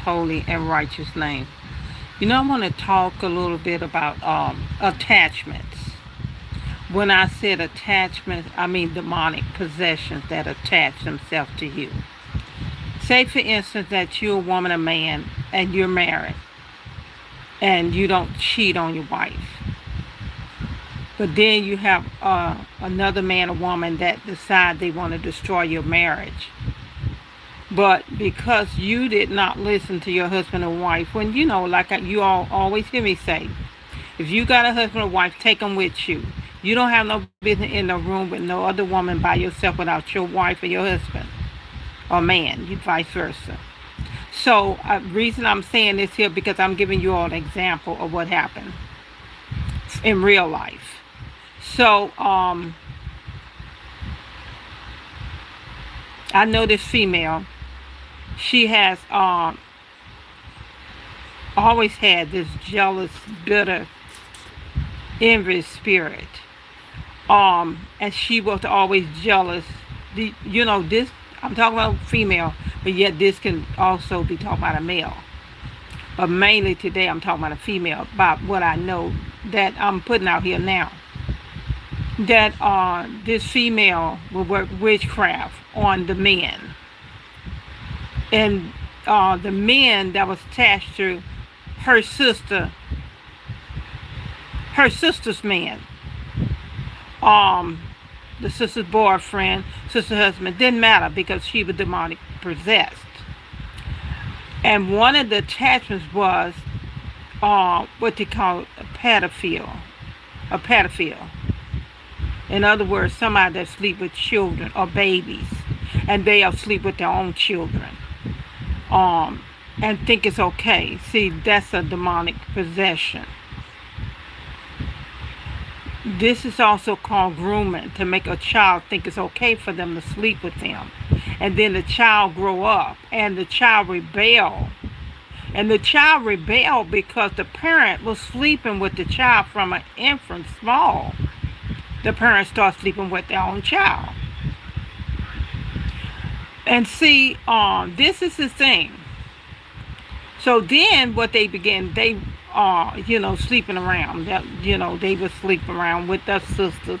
holy and righteous name. I want to talk a little bit about attachments. When I said attachments, I mean demonic possessions that attach themselves to you. Say, for instance, that you're a woman or man and you're married and you don't cheat on your wife. But then you have another man or woman that decide they want to destroy your marriage. But because you did not listen to your husband or wife, when like you all always hear me say, if you got a husband or wife, take them with you. You don't have no business in the room with no other woman by yourself without your wife or your husband or man, you vice versa. So, reason I'm saying this here because I'm giving you all an example of what happened in real life. So, I know this female. She has always had this jealous, bitter, envious spirit. And she was always jealous. This I'm talking about female, but yet this can also be talking about a male. But mainly today I'm talking about a female, about what I know that I'm putting out here now. That this female will work witchcraft on the men. And the men that was attached to her sister's man, the sister's boyfriend, sister's husband, didn't matter because she was demonic possessed. And one of the attachments was what they call a pedophile. A pedophile. In other words, somebody that sleep with children or babies, and they are sleep with their own children, and think it's okay. See, that's a demonic possession. This is also called grooming, to make a child think it's okay for them to sleep with them. And then the child grow up and the child rebel. And the child rebelled because the parent was sleeping with the child from an infant small. The parents start sleeping with their own child. And see, this is the thing. So then what they began, they sleeping around. They would sleep around with their sisters.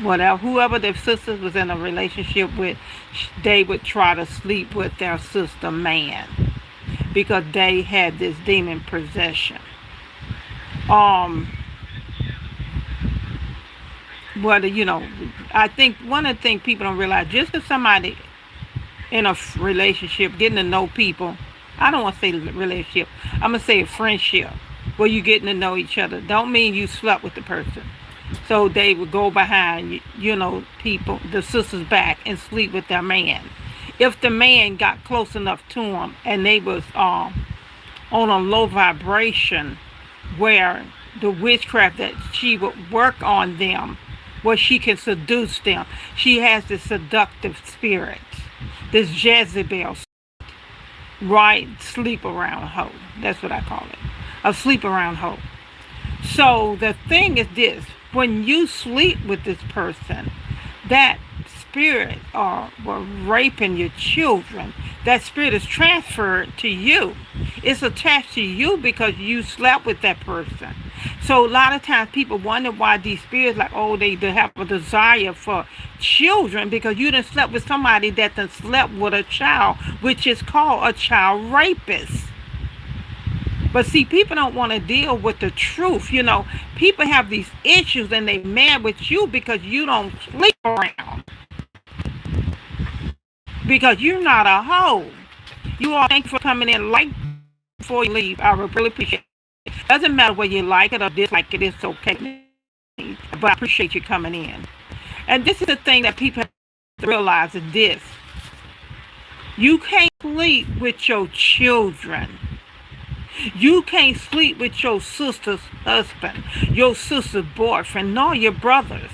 Whatever, whoever their sisters was in a relationship with, they would try to sleep with their sister man because they had this demon possession. I think one of the things people don't realize, just because somebody in a relationship, getting to know people, I don't want to say relationship, I'm going to say a friendship, where you getting to know each other, don't mean you slept with the person. So they would go behind, people, the sister's back and sleep with their man. If the man got close enough to them and they was on a low vibration where the witchcraft that she would work on them, where she can seduce them. She has this seductive spirit, this Jezebel, right? Sleep around hoe. That's what I call it. A sleep around hoe. So the thing is this, when you sleep with this person, that spirit were raping your children, that spirit is transferred to you. It's attached to you because you slept with that person. So a lot of times people wonder why these spirits, they have a desire for children, because you done slept with somebody that done slept with a child, which is called a child rapist. But see, people don't want to deal with the truth. People have these issues and they mad with you because you don't sleep around. Because you're not a hoe. You all, thank you for coming in before you leave. I would really appreciate it. Doesn't matter whether you like it or dislike it, it's okay. But I appreciate you coming in. And this is the thing that people have to realize, is this. You can't sleep with your children. You can't sleep with your sister's husband, your sister's boyfriend, nor your brothers,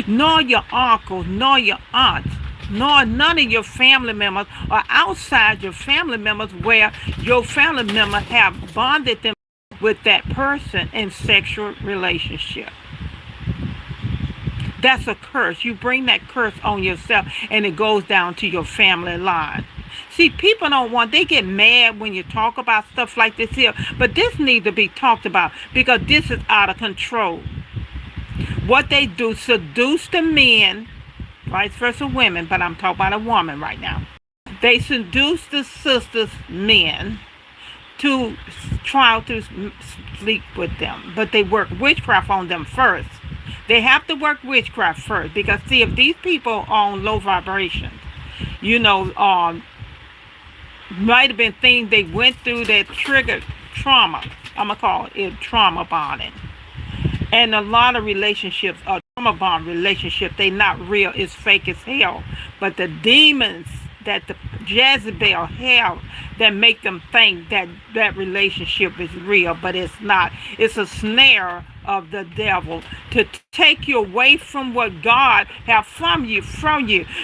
nor your uncles, nor your aunts, nor none of your family members, or outside your family members, where your family members have bonded them with that person in sexual relationship. That's a curse. You bring that curse on yourself, and it goes down to your family line. See, people don't want, they get mad when you talk about stuff like this here. But this needs to be talked about because this is out of control. What they do, seduce the men, vice versa women, but I'm talking about a woman right now. They seduce the sisters, men, to try to sleep with them. But they work witchcraft on them first. They have to work witchcraft first. Because, see, if these people are on low vibrations, you know, might have been things they went through that triggered trauma. I'm going to call it trauma bonding. And a lot of relationships are trauma bond relationships. They not real. It's fake as hell. But the demons that the Jezebel have that make them think that that relationship is real, but it's not. It's a snare of the devil to take you away from what God have from you,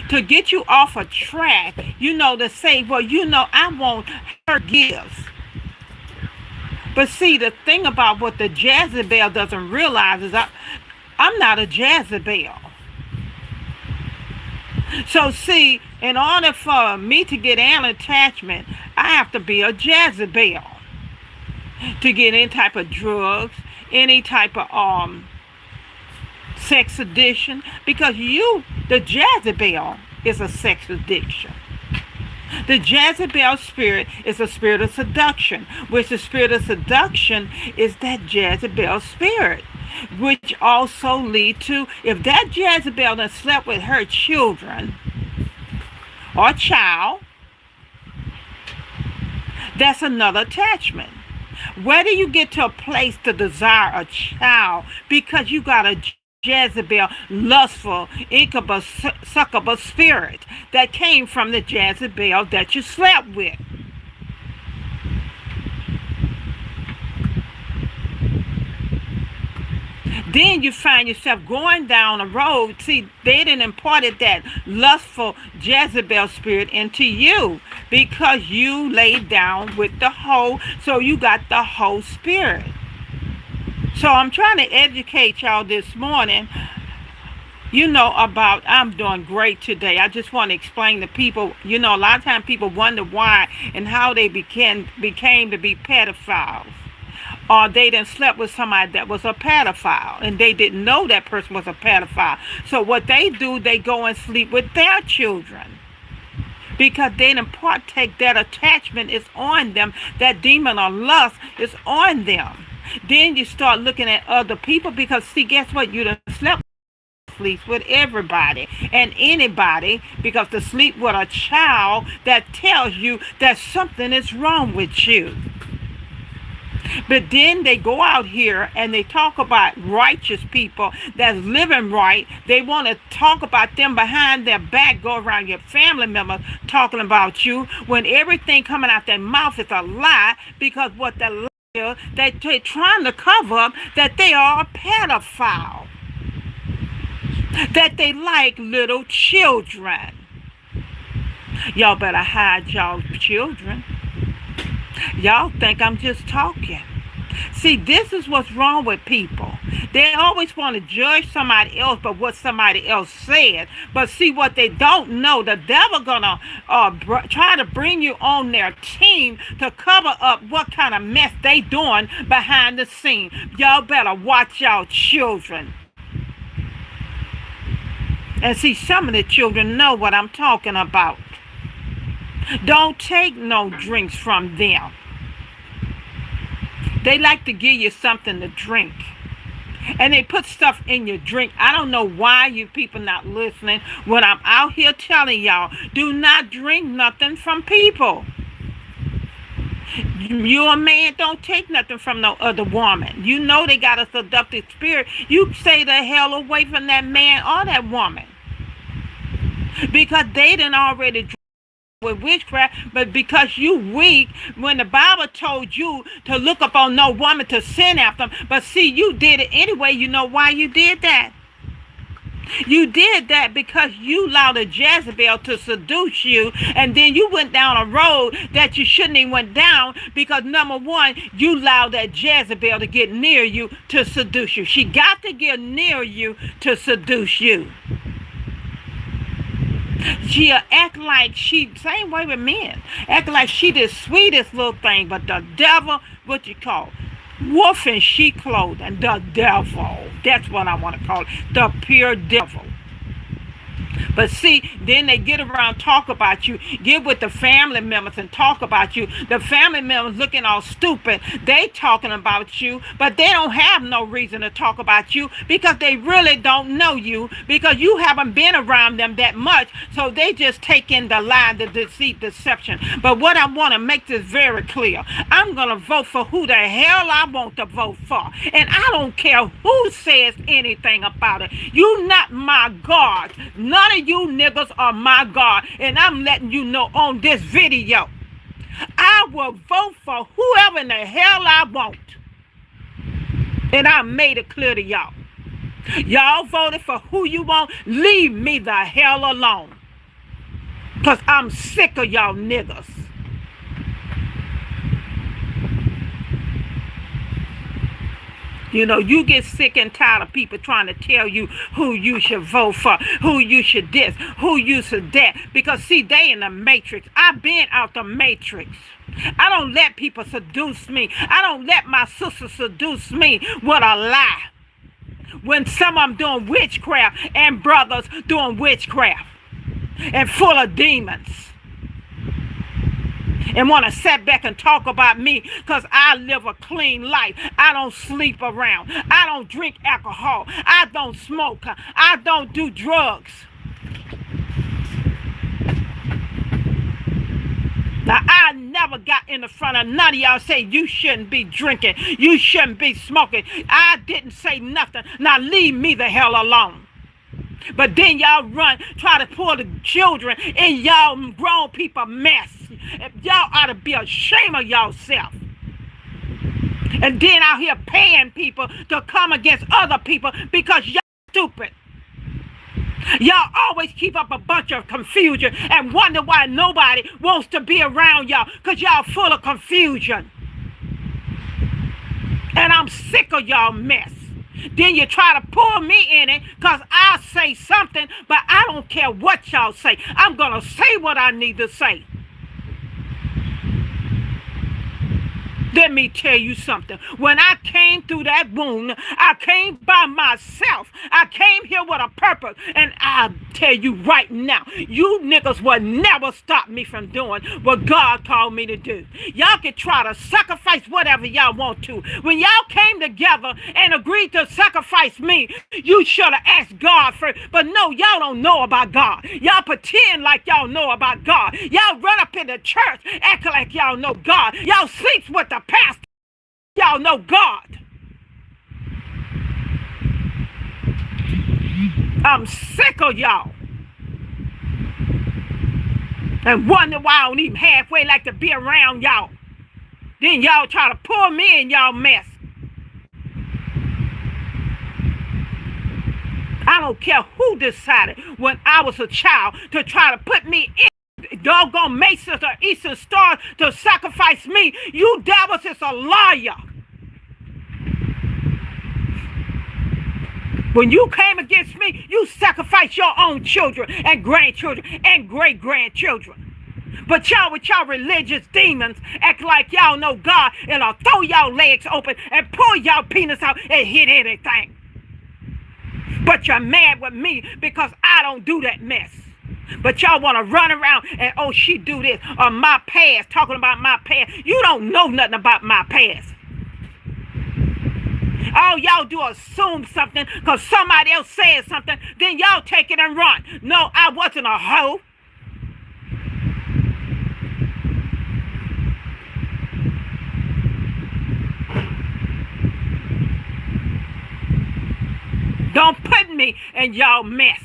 to get you off a track, you know, to say, well, you know, I want her gifts. But see, the thing about what the Jezebel doesn't realize is I'm not a Jezebel. So see, in order for me to get an attachment, I have to be a Jezebel to get any type of drugs, any type of sex addiction, because the Jezebel is a sex addiction. The Jezebel spirit is a spirit of seduction, which the spirit of seduction is that Jezebel spirit, which also lead to, if that Jezebel done slept with her children or child, that's another attachment. Where do you get to a place to desire a child because you got a Jezebel, lustful, incubus, succubus spirit that came from the Jezebel that you slept with? Then you find yourself going down a road. See, they didn't imparted that lustful Jezebel spirit into you because you laid down with the hoe, so you got the hoe spirit. So I'm trying to educate y'all this morning, you know, about, I'm doing great today. I just want to explain to people, you know, a lot of times people wonder why and how they became to be pedophiles. Or they done slept with somebody that was a pedophile and they didn't know that person was a pedophile. So what they do, they go and sleep with their children because they didn't partake. That attachment is on them. That demon or lust is on them. Then you start looking at other people because, see, guess what? You done slept with everybody and anybody, because to sleep with a child, that tells you that something is wrong with you. But then they go out here and they talk about righteous people that's living right. They want to talk about them behind their back, go around your family members talking about you, when everything coming out their mouth is a lie, because what the lie is, they're trying to cover up that they are a pedophile, that they like little children. Y'all better hide y'all children. Y'all think I'm just talking. See, this is what's wrong with people. They always want to judge somebody else but what somebody else said. But see, what they don't know, the devil gonna try to bring you on their team to cover up what kind of mess they doing behind the scene. Y'all better watch y'all children. And see, some of the children know what I'm talking about. Don't take no drinks from them. They like to give you something to drink. And they put stuff in your drink. I don't know why you people not listening when I'm out here telling y'all, do not drink nothing from people. You a man, don't take nothing from no other woman. You know they got a seductive spirit. You stay the hell away from that man or that woman. Because they done already with witchcraft, but because you weak, when the Bible told you to look up on no woman to sin after them, but see, you did it anyway. You know why you did that? You did that because you allowed a Jezebel to seduce you, and then you went down a road that you shouldn't even went down, because number one, you allowed that Jezebel to get near you to seduce you. She got to get near you to seduce you. She'll act like same way with men. Act like she the sweetest little thing, but the devil, what you call, wolf in sheep clothing, the devil. That's what I want to call it, the pure devil. But see, then they get around, talk about you, get with the family members and talk about you. The family members looking all stupid. They talking about you, but they don't have no reason to talk about you because they really don't know you, because you haven't been around them that much. So they just take in the lie, the deceit, deception. But what I want to make this very clear, I'm going to vote for who the hell I want to vote for. And I don't care who says anything about it. You not my God. None of you niggas are my God, and I'm letting you know on this video. I will vote for whoever in the hell I want, and I made it clear to y'all. Y'all voted for who you want. Leave me the hell alone, because I'm sick of y'all niggas. You know, you get sick and tired of people trying to tell you who you should vote for, who you should this, who you should that. Because, see, they in the matrix. I've been out the matrix. I don't let people seduce me. I don't let my sister seduce me with a lie. When some of them doing witchcraft and brothers doing witchcraft and full of demons. And want to sit back and talk about me because I live a clean life. I don't sleep around. I don't drink alcohol. I don't smoke. I don't do drugs. Now, I never got in the front of none of y'all say you shouldn't be drinking. You shouldn't be smoking. I didn't say nothing. Now, leave me the hell alone. But then y'all run, try to pull the children in y'all grown people mess. Y'all ought to be ashamed of yourself. And then out here paying people to come against other people because y'all stupid. Y'all always keep up a bunch of confusion and wonder why nobody wants to be around y'all, because y'all full of confusion. And I'm sick of y'all mess. Then you try to pull me in it because I say something, but I don't care what y'all say. I'm going to say what I need to say. Let me tell you something. When I came through that wound, I came by myself. I came here with a purpose. And I'll tell you right now, you niggas will never stop me from doing what God called me to do. Y'all can try to sacrifice whatever y'all want to. When y'all came together and agreed to sacrifice me, you should have asked God first. But no, y'all don't know about God. Y'all pretend like y'all know about God. Y'all run up in the church acting like y'all know God. Y'all sleep with the pastor. Y'all know God. I'm sick of y'all. And wonder why I don't even halfway like to be around y'all. Then y'all try to pull me in y'all mess. I don't care who decided when I was a child to try to put me in doggone Masons or Eastern Star to sacrifice me. You devils is a liar. When you came against me, you sacrificed your own children and grandchildren and great-grandchildren. But y'all with y'all religious demons act like y'all know God, and I'll throw y'all legs open and pull y'all penis out and hit anything. But you're mad with me because I don't do that mess. But y'all want to run around and, oh, she do this, or my past, talking about my past. You don't know nothing about my past. All y'all do is assume something because somebody else said something, then y'all take it and run. No, I wasn't a hoe. Don't put me in y'all mess.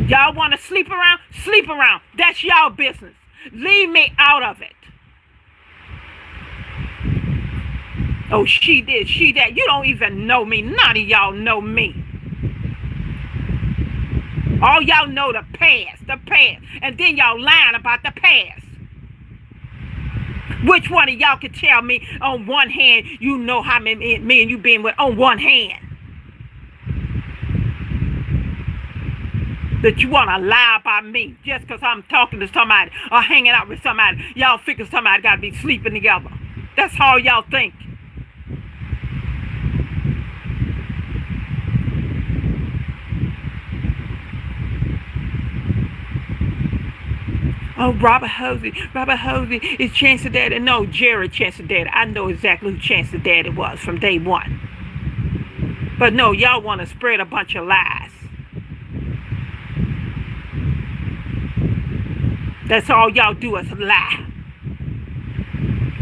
Y'all want to sleep around? Sleep around. That's y'all business. Leave me out of it. Oh, she did, she that. You don't even know me. None of y'all know me. All y'all know the past. And then y'all lying about the past. Which one of y'all can tell me on one hand, you know how me and you been with on one hand? that you want to lie about me just because I'm talking to somebody or hanging out with somebody. Y'all figure somebody got to be sleeping together. That's all y'all think. Oh, Robert Hosey is Chance's daddy. No, Jerry Chance's daddy. I know exactly who Chance's daddy was from day one. But no, y'all want to spread a bunch of lies. That's all y'all do is lie.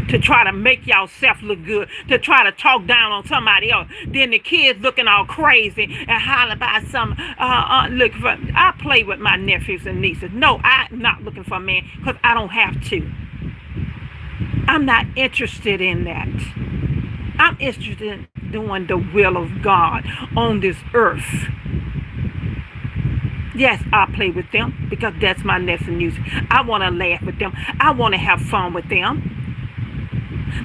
To try to make y'allself look good. To try to talk down on somebody else. Then the kids looking all crazy and hollering about some, looking for, I play with my nephews and nieces. No, I'm not looking for a man because I don't have to. I'm not interested in that. I'm interested in doing the will of God on this earth. Yes, I play with them because that's my nephews and nieces. I want to laugh with them. I want to have fun with them.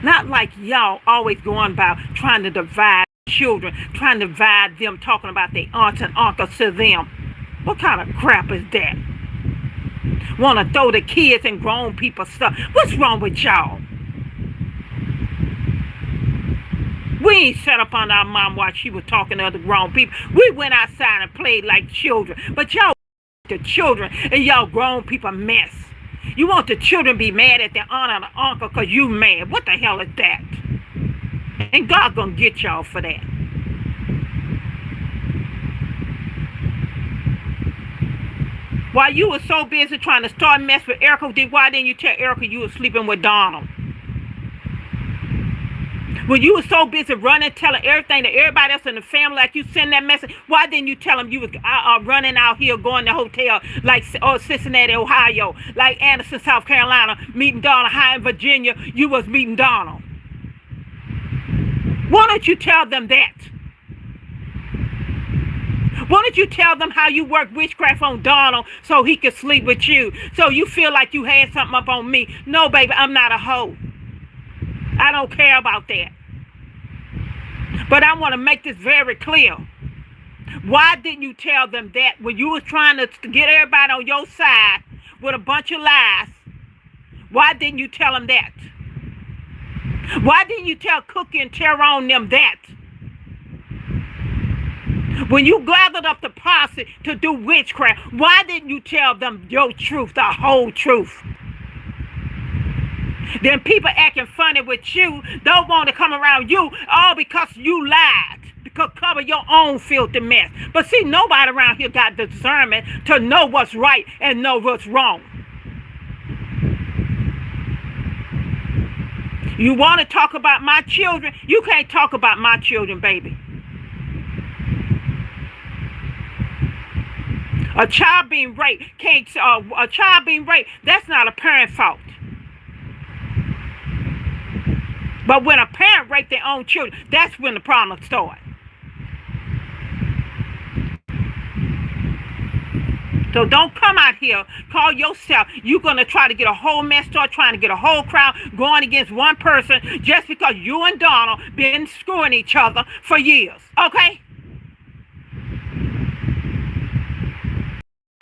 Not like y'all always going about trying to divide children, trying to divide them, talking about their aunts and uncles to them. What kind of crap is that? Want to throw the kids and grown people stuff. What's wrong with y'all? We ain't sat up on our mom while she was talking to other grown people. We went outside and played like children. But y'all the children and y'all grown people mess. You want the children to be mad at their aunt and the uncle because you mad. What the hell is that? And God gonna get y'all for that. While you were so busy trying to start mess with Erica, why didn't you tell Erica you were sleeping with Donald? When you were so busy running, telling everything to everybody else in the family, like you send that message, why didn't you tell them you was running out here, going to hotel, like Cincinnati, Ohio, like Anderson, South Carolina, meeting Donald, High in Virginia, you was meeting Donald? Why don't you tell them that? Why don't you tell them how you worked witchcraft on Donald so he could sleep with you? So you feel like you had something up on me. No, baby, I'm not a hoe. I don't care about that. But I want to make this very clear. Why didn't you tell them that when you was trying to get everybody on your side with a bunch of lies? Why didn't you tell them that? Why didn't you tell Cookie and Tyrone them that? When you gathered up the posse to do witchcraft, why didn't you tell them your truth, the whole truth? Then people acting funny with you, don't want to come around you, all because you lied. Because cover your own filthy mess. But see, nobody around here got discernment to know what's right and know what's wrong. You want to talk about my children? You can't talk about my children, baby. A child being raped, a child being raped, that's not a parent's fault. But when a parent rapes their own children, that's when the problem starts. So don't come out here, call yourself, you're going to try to get a whole mess, start trying to get a whole crowd going against one person just because you and Donald been screwing each other for years. Okay?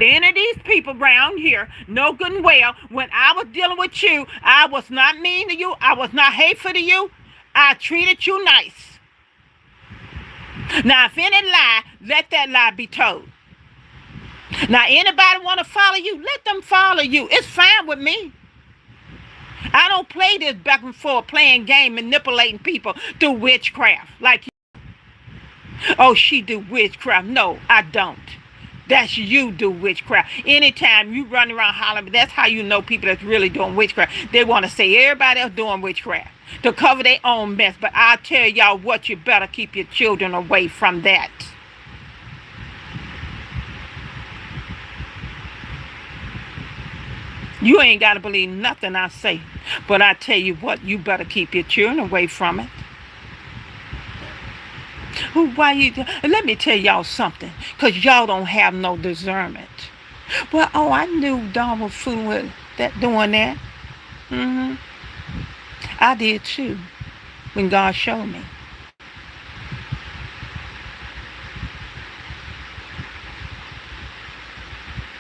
Any of these people around here know good and well, when I was dealing with you, I was not mean to you. I was not hateful to you. I treated you nice. Now, if any lie, let that lie be told. Now, anybody want to follow you, let them follow you. It's fine with me. I don't play this back and forth, playing game, manipulating people through witchcraft. Like, oh, she do witchcraft. No, I don't. That's you do witchcraft. Anytime you run around hollering, that's how you know people that's really doing witchcraft. They want to say everybody else doing witchcraft to cover their own mess. But I tell y'all what, you better keep your children away from that. You ain't got to believe nothing I say. But I tell you what, you better keep your children away from it. Why you? Let me tell y'all something, because y'all don't have no discernment. Well, oh, I knew Don was fooling with that, doing that. I did too, when God showed me.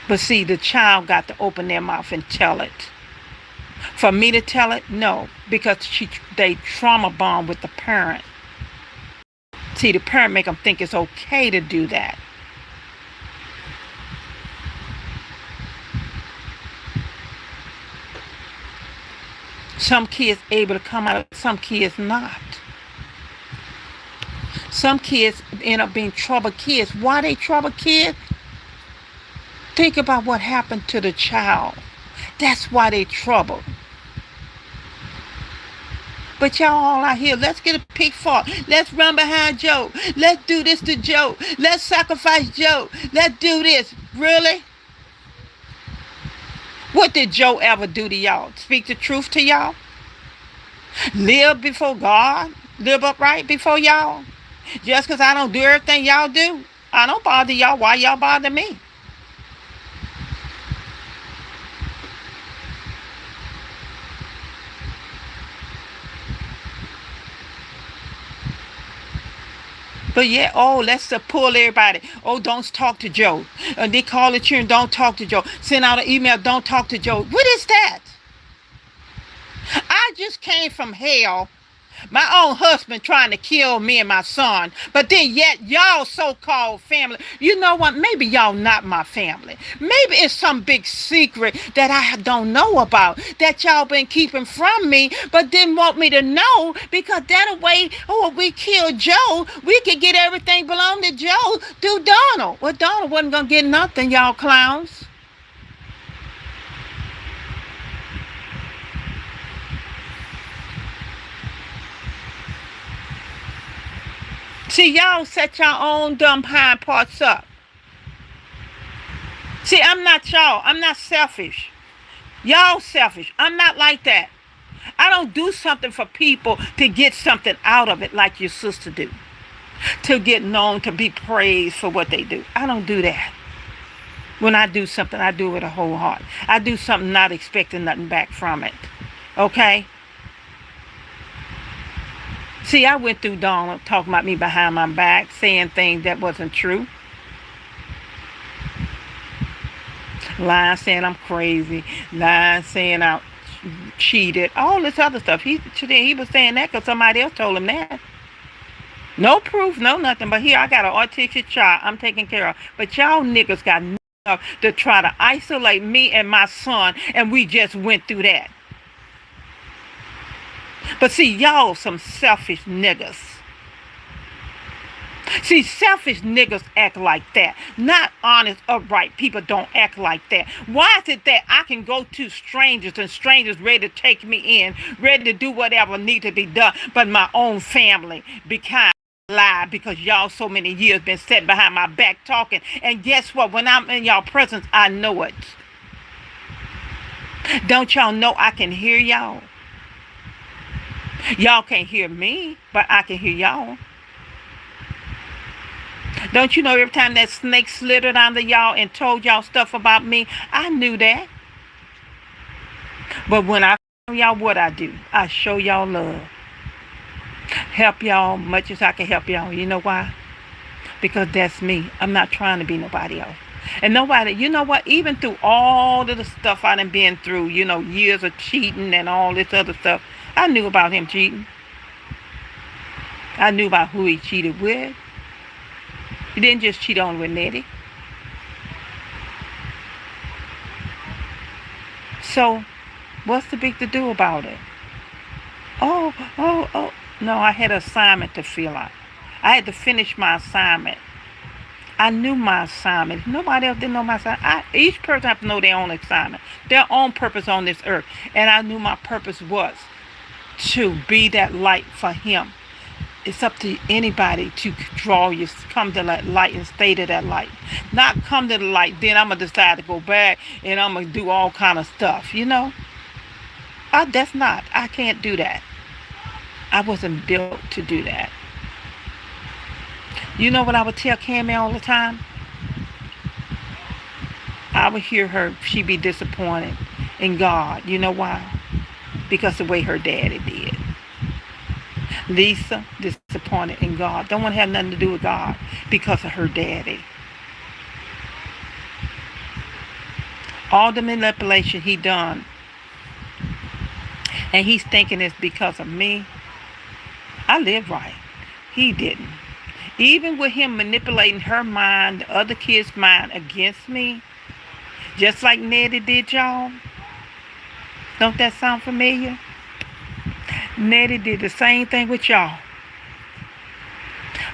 But see, the child got to open their mouth and tell it. For me to tell it, no, because they trauma bond with the parent. See, the parent make them think it's okay to do that. Some kids able to come out, some kids not. Some kids end up being troubled kids. Why they troubled kids? Think about what happened to the child. That's why they troubled. But y'all all out here, let's get a pig farm. Let's run behind Joe. Let's do this to Joe. Let's sacrifice Joe. Let's do this. Really? What did Joe ever do to y'all? Speak the truth to y'all? Live before God? Live upright before y'all? Just because I don't do everything y'all do, I don't bother y'all. Why y'all bother me? But yeah, oh, let's pull everybody. Oh, don't talk to Joe. They call the children, don't talk to Joe. Send out an email, don't talk to Joe. What is that? I just came from hell. My own husband trying to kill me and my son. But then yet y'all so-called family. You know what? Maybe y'all not my family. Maybe it's some big secret that I don't know about. That y'all been keeping from me. But didn't want me to know. Because that way, oh, if we kill Joe, we could get everything belong to Joe through Donald. Well, Donald wasn't going to get nothing, y'all clowns. See, y'all set your own dumb hind parts up. See, I'm not y'all. I'm not selfish. Y'all selfish. I'm not like that. I don't do something for people to get something out of it like your sister do. To get known, to be praised for what they do. I don't do that. When I do something, I do it with a whole heart. I do something not expecting nothing back from it. Okay? See, I went through Donald talking about me behind my back, saying things that wasn't true. Lying, saying I'm crazy. Lying, saying I cheated. All this other stuff. He was saying that because somebody else told him that. No proof, no nothing. But here I got an autistic child I'm taking care of. But y'all niggas got enough to try to isolate me and my son, and we just went through that. But see, y'all some selfish niggas. See, selfish niggas act like that. Not honest, upright people don't act like that. Why is it that I can go to strangers and strangers ready to take me in, ready to do whatever need to be done, but my own family be kind of lie because y'all so many years been sitting behind my back talking. And guess what? When I'm in y'all presence, I know it. Don't y'all know I can hear y'all? Y'all can't hear me, but I can hear y'all. Don't you know every time that snake slithered under y'all and told y'all stuff about me, I knew that. But when I show y'all what I do, I show y'all love. Help y'all much as I can help y'all. You know why? Because that's me. I'm not trying to be nobody else. And nobody, you know what, even through all of the stuff I done been through, you know, years of cheating and all this other stuff, I knew about him cheating. I knew about who he cheated with. He didn't just cheat on with Nettie. So, what's the big to do about it? Oh. No, I had an assignment to fill out. I had to finish my assignment. I knew my assignment. Nobody else didn't know my assignment. Each person has to know their own assignment, their own purpose on this earth. And I knew my purpose was to be that light for him. It's up to anybody to come to that light and stay to that light. Not come to the light, then I'm going to decide to go back and I'm going to do all kind of stuff, you know. I can't do that. I wasn't built to do that. You know what I would tell Cammy all the time? I would hear her, she'd be disappointed in God. You know why? Because the way her daddy did. Lisa, disappointed in God. Don't want to have nothing to do with God because of her daddy. All the manipulation he done, and he's thinking it's because of me. I live right. He didn't. Even with him manipulating her mind, the other kids' mind against me, just like Nettie did y'all. Don't that sound familiar? Nettie did the same thing with y'all.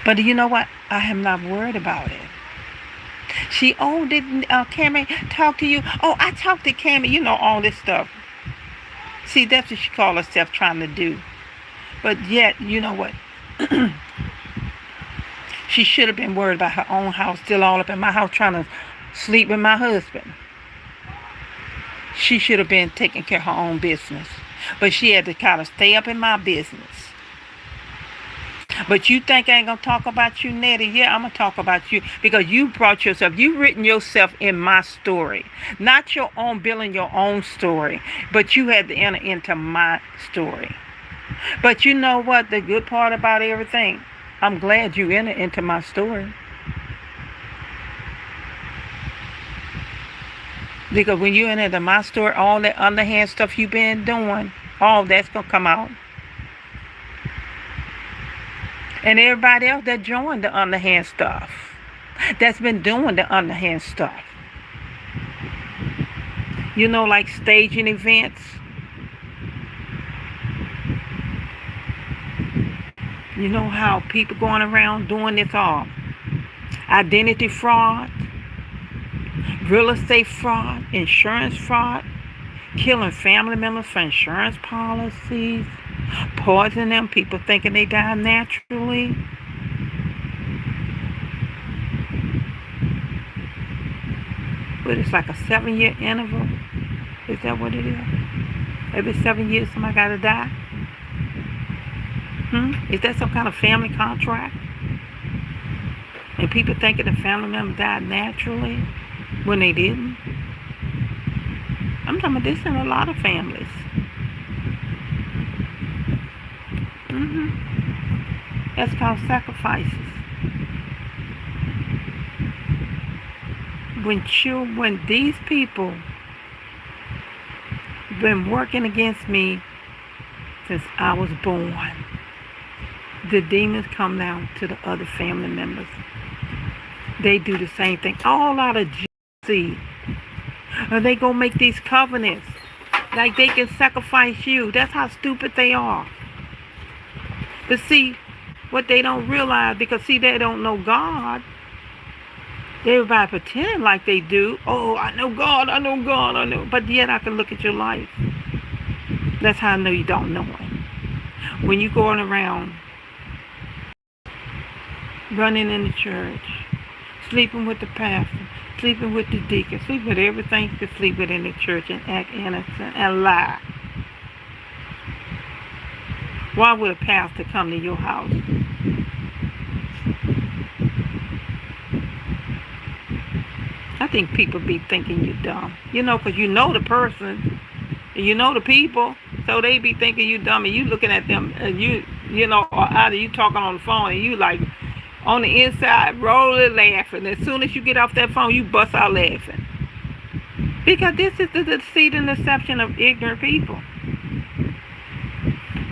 But you know what? I am not worried about it. She, oh, didn't Cammy talk to you? Oh, I talked to Cammy. You know, all this stuff. See, that's what she called herself trying to do. But yet, you know what? She should have been worried about her own house, still all up in my house trying to sleep with my husband. She should have been taking care of her own business. But she had to kind of stay up in my business. But you think I ain't going to talk about you, Nettie? Yeah, I'm going to talk about you because you brought yourself, you've written yourself in my story. Not your own, building your own story, but you had to enter into my story. But you know what? The good part about everything, I'm glad you entered into my story. Because when you enter into my story, all that underhand stuff you've been doing, all that's going to come out. And everybody else that joined the underhand stuff, that's been doing the underhand stuff. You know, like staging events. You know how people going around doing this all. Identity fraud, real estate fraud, insurance fraud, killing family members for insurance policies, poisoning them, people thinking they die naturally. But it's like a 7-year interval. Is that what it is? Every 7 years somebody got to die? Is that some kind of family contract? And people thinking the family member died naturally when they didn't? I'm talking about this in a lot of families. That's called sacrifices. When these people been working against me since I was born, the demons come down to the other family members. They do the same thing, all out of jealousy. Or they go make these covenants like they can sacrifice you. That's how stupid they are. But see, what they don't realize, because see, they don't know God. Everybody pretend like they do. Oh, I know God, I know God, I know. But yet I can look at your life. That's how I know you don't know Him. When you're going around running in the church, sleeping with the pastor, sleeping with the deacon, sleeping with everything you can sleep with in the church and act innocent and lie. Why would a pastor come to your house? I think people be thinking you're dumb. You know, because you know the person, and you know the people, so they be thinking you dumb, and you looking at them, and you know, or either you talking on the phone, and you like, on the inside, rolling laughing. As soon as you get off that phone, you bust out laughing. Because this is the deceit and deception of ignorant people.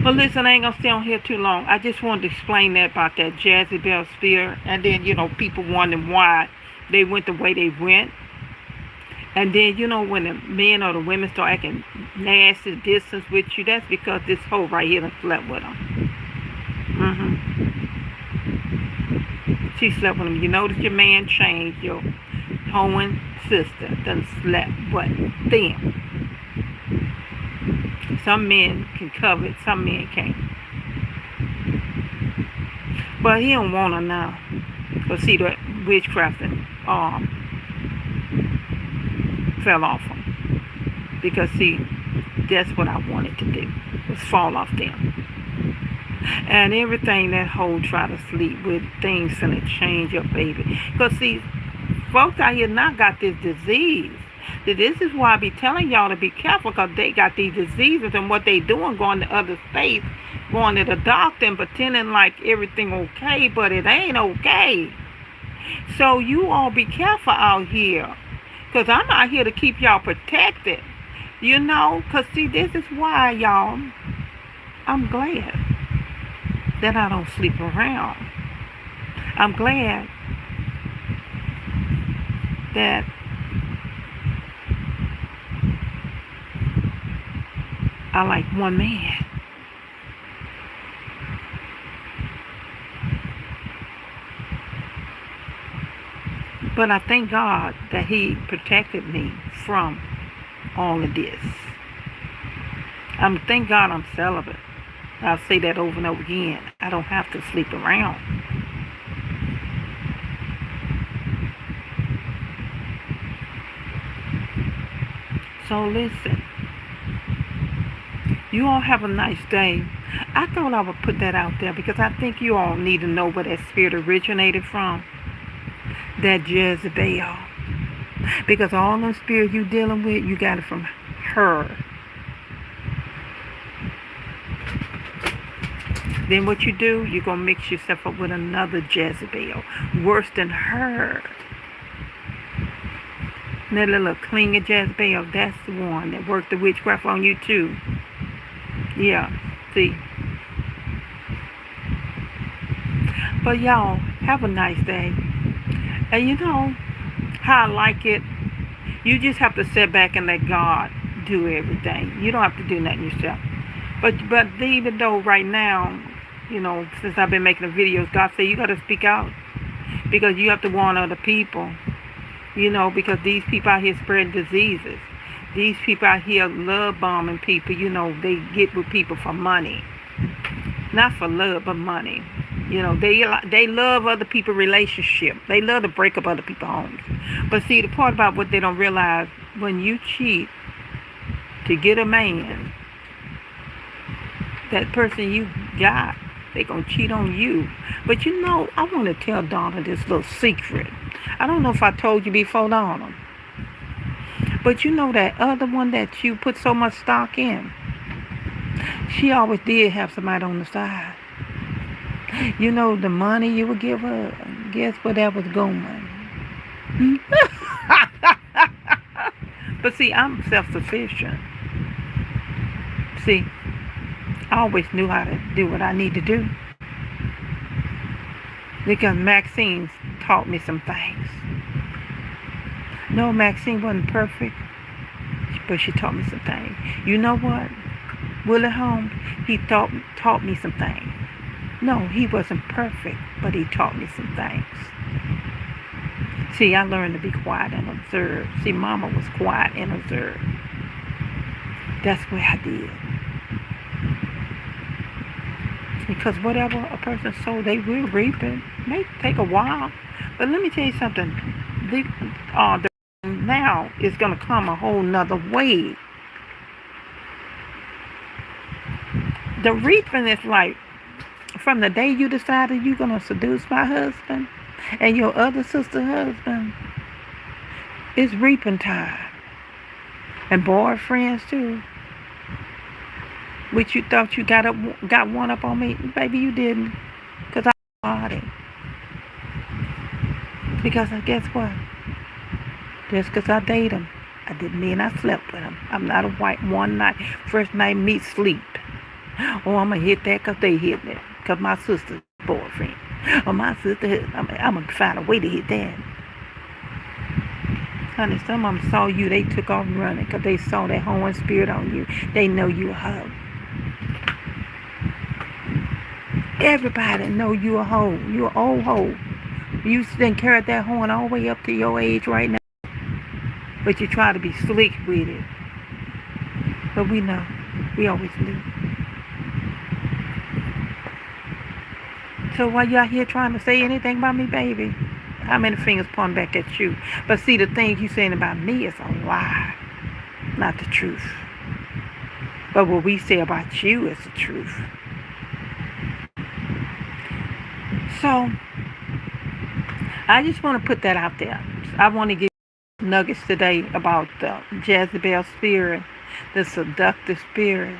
But listen, I ain't going to stay on here too long. I just wanted to explain that about that Jezebel spirit. And then, you know, people wondering why they went the way they went. And then, you know, when the men or the women start acting nasty distance with you, that's because this hoe right here done slept with them. She slept with him. You notice your man changed, your hoeing sister done slept with them. Some men can cover it, some men can't. But he don't want her now. Because see, that witchcraft fell off him. Because see, that's what I wanted to do, was fall off them. And everything that hoe try to sleep with, things finna change up, baby. Because see, folks out here now got this disease. This is why I be telling y'all to be careful, because they got these diseases, and what they doing, going to other states, going to the doctor and pretending like everything okay, but it ain't okay. So you all be careful out here. Because I'm out here to keep y'all protected. You know, because see, this is why, y'all, I'm glad that I don't sleep around. I'm glad that I like one man. But I thank God that He protected me from all of this. Thank God I'm celibate. I'll say that over and over again. I don't have to sleep around. So listen, you all have a nice day. I thought I would put that out there because I think you all need to know where that spirit originated from. That Jezebel. Because all those spirits you dealing with, you got it from her. Then what you do, you're going to mix yourself up with another Jezebel. Worse than her. That little clinger Jezebel, that's the one that worked the witchcraft on you too. Yeah, see. But y'all, have a nice day. And you know how I like it? You just have to sit back and let God do everything. You don't have to do nothing yourself. But even though right now, you know, since I've been making the videos, God said you got to speak out. Because you have to warn other people. You know, because these people out here spreading diseases. These people out here love bombing people. You know, they get with people for money. Not for love, but money. You know, they love other people's relationship. They love to break up other people's homes. But see, the part about what they don't realize, when you cheat to get a man, that person you got, they gonna cheat on you. But you know, I want to tell Donna this little secret. I don't know if I told you before, Donna. But you know that other one that you put so much stock in, she always did have somebody on the side. You know, the money you would give her, guess where that was going? But see, I'm self-sufficient. See, I always knew how to do what I need to do. Because Maxine taught me some things. No, Maxine wasn't perfect, but she taught me some things. You know what? Willie Holmes, he taught me some things. No, he wasn't perfect, but he taught me some things. See, I learned to be quiet and observe. See, Mama was quiet and observe. That's what I did. Because whatever a person sows, they will reap it. It may take a while. But let me tell you something. The now is going to come a whole nother way. The reaping is like, from the day you decided you're going to seduce my husband and your other sister husband, it's reaping time. And boyfriends too. Which you thought you got one up on me. Baby, you didn't. Because I party. Because guess what? Just because I date him, I didn't mean I slept with him. I'm not a white one night. First night meet sleep. Oh, I'm going to hit that because they hit that. Because my sister's boyfriend. Or my sister, I'm going to find a way to hit that. Honey, some of them saw you. They took off running because they saw that hoeing spirit on you. They know you a hoe. Everybody know you a hoe. You an old hoe. You done carried that horn all the way up to your age right now. But you try to be slick with it. But we know. We always knew. So while you out here trying to say anything about me, baby, how many fingers pointing back at you? But see, the things you saying about me is a lie. Not the truth. But what we say about you is the truth. So, I just want to put that out there. I want to give nuggets today about the Jezebel spirit, the seductive spirit.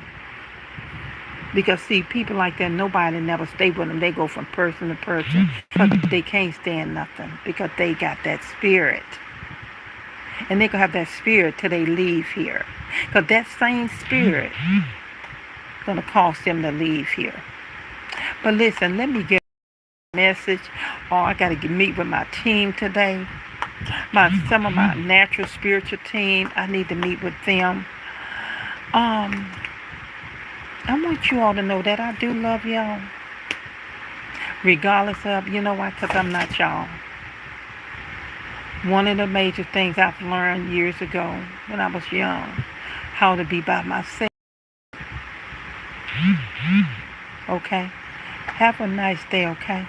Because see, people like that, nobody never stay with them. They go from person to person. Because they can't stand nothing. Because they got that spirit. And they're going to have that spirit till they leave here. Because that same spirit is going to cause them to leave here. But listen, let me get a message. Oh, I got to meet with my team today. Some of my natural spiritual team. I need to meet with them. I want you all to know that I do love y'all. Regardless of, you know why? Because I'm not y'all. One of the major things I've learned years ago when I was young, how to be by myself. Okay? Have a nice day, okay?